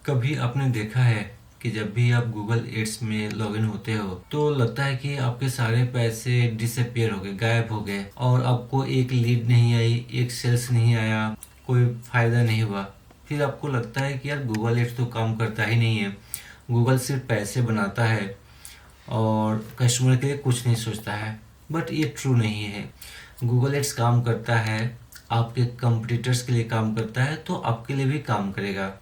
कभी आपने देखा है कि जब भी आप गूगल एड्स में लॉगिन होते हो तो लगता है कि आपके सारे पैसे डिसअपियर हो गए, गायब हो गए और आपको एक लीड नहीं आई, एक सेल्स नहीं आया, कोई फायदा नहीं हुआ। फिर आपको लगता है कि यार गूगल एड्स तो काम करता ही नहीं है, गूगल सिर्फ पैसे बनाता है और कस्टमर के लिए कुछ नहीं सोचता है। बट ये ट्रू नहीं है। गूगल एड्स काम करता है, आपके कंपटीटर्स के लिए काम करता है तो आपके लिए भी काम करेगा।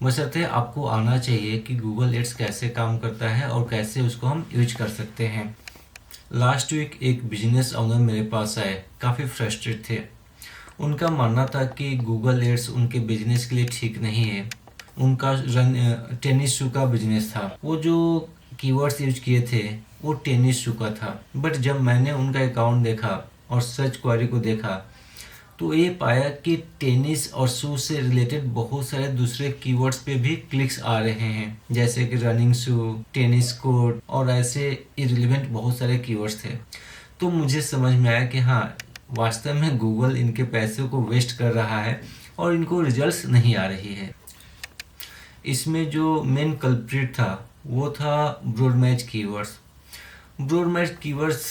बशर्ते आपको आना चाहिए कि गूगल एड्स कैसे काम करता है और कैसे उसको हम यूज कर सकते हैं। लास्ट वीक एक बिजनेस ओनर मेरे पास आए, काफ़ी फ्रस्ट्रेट थे। उनका मानना था कि गूगल एड्स उनके बिजनेस के लिए ठीक नहीं है। उनका टेनिस शू का बिजनेस था। वो जो कीवर्ड्स यूज किए थे वो टेनिस शू का था। बट जब मैंने उनका अकाउंट देखा और सर्च क्वेरी को देखा तो ये पाया कि टेनिस और शू से रिलेटेड बहुत सारे दूसरे कीवर्ड्स पे भी क्लिक्स आ रहे हैं, जैसे कि रनिंग शू, टेनिस कोर्ट और ऐसे इरिलेवेंट बहुत सारे कीवर्ड्स थे। तो मुझे समझ में आया कि हाँ, वास्तव में गूगल इनके पैसे को वेस्ट कर रहा है और इनको रिजल्ट्स नहीं आ रही है। इसमें जो मेन कल्प्रिट था वो था broad match keywords. Broad match keywords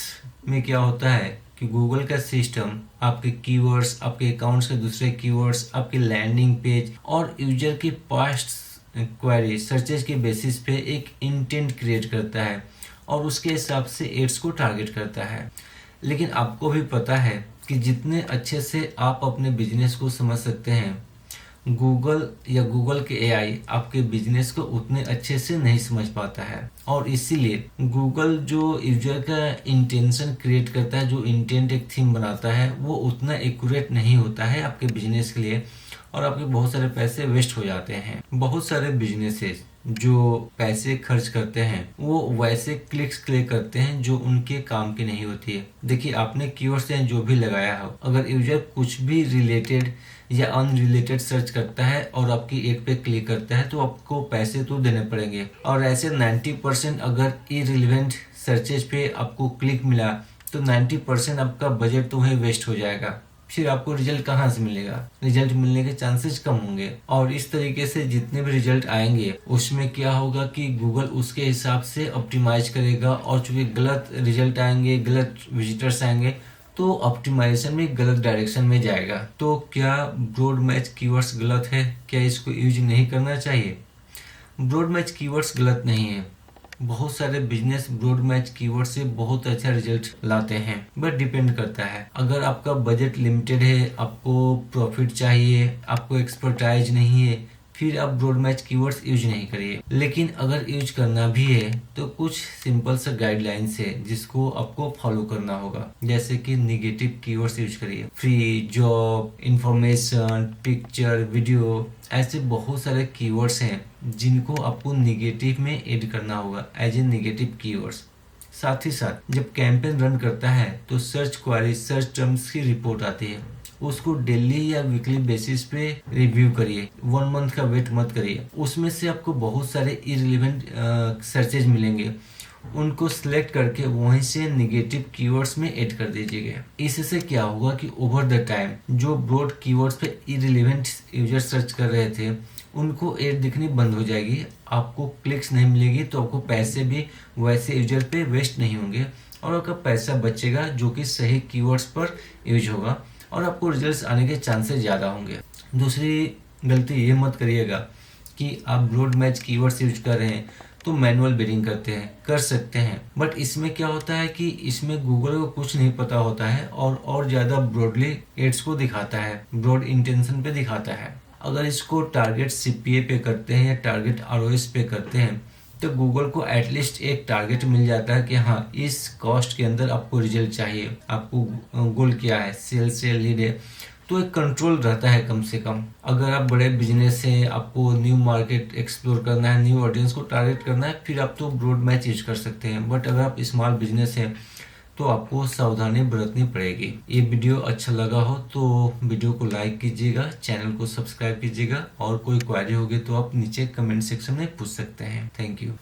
में क्या होता है कि गूगल का सिस्टम आपके कीवर्ड्स, आपके अकाउंट्स के दूसरे कीवर्ड्स, आपके लैंडिंग पेज और यूजर की पास्ट क्वेरी सर्चेज के बेसिस पे एक इंटेंट क्रिएट करता है और उसके हिसाब से एड्स को टारगेट करता है। लेकिन आपको भी पता है कि जितने अच्छे से आप अपने बिजनेस को समझ सकते हैं, गूगल या गूगल के एआई आपके बिजनेस को उतने अच्छे से नहीं समझ पाता है। और इसीलिए गूगल जो यूजर का इंटेंशन क्रिएट करता है, जो इंटेंट एक थीम बनाता है, वो उतना एक्यूरेट नहीं होता है आपके बिजनेस के लिए और आपके बहुत सारे पैसे वेस्ट हो जाते हैं। बहुत सारे बिजनेसेस जो पैसे खर्च करते हैं वो वैसे क्लिक्स क्लिक करते हैं जो उनके काम की नहीं होती है। देखिए, आपने कीवर्ड्स जो भी लगाया हो, अगर यूजर कुछ भी रिलेटेड या अनरिलेटेड सर्च करता है और आपकी एड पे क्लिक करता है तो आपको पैसे तो देने पड़ेंगे। और ऐसे 90% अगर इरिलेवेंट सर्चेज पे आपको क्लिक मिला तो 90% आपका बजट तो वही वेस्ट हो जाएगा। फिर आपको रिजल्ट कहाँ से मिलेगा? रिजल्ट मिलने के चांसेस कम होंगे। और इस तरीके से जितने भी रिजल्ट आएंगे उसमें क्या होगा कि गूगल उसके हिसाब से ऑप्टिमाइज करेगा और चूंकि गलत रिजल्ट आएंगे, गलत विजिटर्स आएंगे तो ऑप्टिमाइजेशन में गलत डायरेक्शन में जाएगा। तो क्या ब्रॉड मैच कीवर्ड्स गलत है? क्या इसको यूज नहीं करना चाहिए? ब्रॉड मैच कीवर्ड्स गलत नहीं है। बहुत सारे बिजनेस ब्रॉड मैच कीवर्ड से बहुत अच्छा रिजल्ट लाते हैं, बट डिपेंड करता है। अगर आपका बजट लिमिटेड है, आपको प्रॉफिट चाहिए, आपको एक्सपर्टाइज नहीं है, फिर आप ब्रॉड मैच कीवर्ड्स यूज नहीं करिए। लेकिन अगर यूज करना भी है तो कुछ सिंपल सा गाइडलाइंस है जिसको आपको फॉलो करना होगा। जैसे कि निगेटिव कीवर्ड्स यूज करिए, free, job, information, picture, video, ऐसे बहुत सारे कीवर्ड्स हैं जिनको आपको निगेटिव में ऐड करना होगा एज ए निगेटिव कीवर्ड्स। साथ ही साथ जब कैंपेन रन करता है तो सर्च क्वेरी, सर्च टर्म्स की रिपोर्ट आती है, उसको डेली या वीकली बेसिस पे रिव्यू करिए। 1 मंथ का वेट मत करिए। उसमें से आपको बहुत सारे इररिलेवेंट सर्चेज मिलेंगे, उनको सिलेक्ट करके वहीं से निगेटिव कीवर्ड्स में ऐड कर दीजिएगा। इससे क्या होगा कि ओवर द टाइम जो ब्रॉड कीवर्ड्स पे इररिलेवेंट यूजर सर्च कर रहे थे उनको ऐड दिखनी बंद हो जाएगी, आपको क्लिक्स नहीं मिलेगी तो आपको पैसे भी वैसे यूजर पे वेस्ट नहीं होंगे और आपका पैसा बचेगा जो कि सही कीवर्ड्स पर यूज होगा और आपको रिजल्ट्स आने के चांसेस ज़्यादा होंगे। दूसरी गलती ये मत करिएगा कि आप ब्रॉड मैच कीवर्ड्स यूज कर रहे हैं तो मैनुअल बिडिंग करते हैं, कर सकते हैं, बट इसमें क्या होता है कि इसमें गूगल को कुछ नहीं पता होता है और ज़्यादा ब्रॉडली एड्स को दिखाता है, ब्रॉड इंटेंशन पे दिखाता है। अगर इसको टारगेट सीपीए पे करते हैं या टारगेट आरओएस पे करते हैं तो गूगल को एटलीस्ट एक टारगेट मिल जाता है कि हाँ, इस कॉस्ट के अंदर आपको रिजल्ट चाहिए, आपको गोल क्या है, सेल्स है, लीड है, तो एक कंट्रोल रहता है कम से कम। अगर आप बड़े बिजनेस हैं, आपको न्यू मार्केट एक्सप्लोर करना है, न्यू ऑडियंस को टारगेट करना है, फिर आप तो ब्रॉड मैच यूज कर सकते हैं। बट अगर आप स्मॉल बिजनेस है तो आपको सावधानी बरतनी पड़ेगी। ये वीडियो अच्छा लगा हो तो वीडियो को लाइक कीजिएगा, चैनल को सब्सक्राइब कीजिएगा और कोई क्वेरी होगी तो आप नीचे कमेंट सेक्शन में पूछ सकते हैं। Thank you.